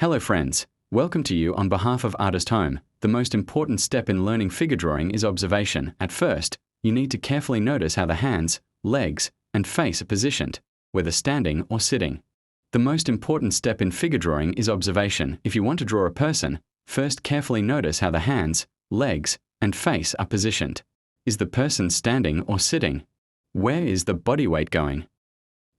Hello friends, welcome to you on behalf of Artist Home. The most important step in learning figure drawing is observation. At first, you need to carefully notice how the hands, legs, and face are positioned, whether standing or sitting. The most important step in figure drawing is observation. If you want to draw a person, first carefully notice how the hands, legs, and face are positioned. Is the person standing or sitting? Where is the body weight going?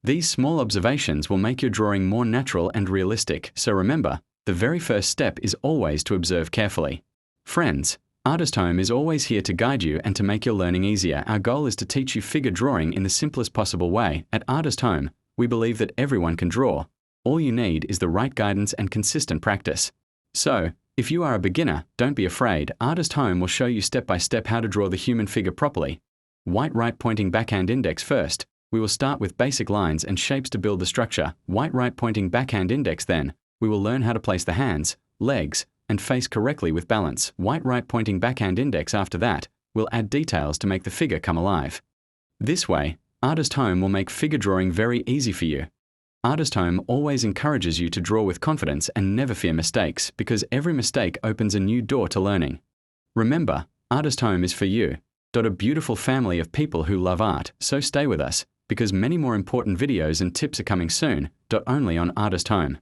These small observations will make your drawing more natural and realistic, so remember, the very first step is always to observe carefully. Friends, Artist Home is always here to guide you and to make your learning easier. Our goal is to teach you figure drawing in the simplest possible way. At Artist Home, we believe that everyone can draw. All you need is the right guidance and consistent practice. So, if you are a beginner, don't be afraid. Artist Home will show you step by step how to draw the human figure properly. White right pointing backhand index first. We will start with basic lines and shapes to build the structure. White right pointing backhand index then. We will learn how to place the hands, legs, and face correctly with balance. White right pointing backhand index after that. We'll add details to make the figure come alive. This way, Artist Home will make figure drawing very easy for you. Artist Home always encourages you to draw with confidence and never fear mistakes, because every mistake opens a new door to learning. Remember, Artist Home is for you. A beautiful family of people who love art, so stay with us, because many more important videos and tips are coming soon, only on Artist Home.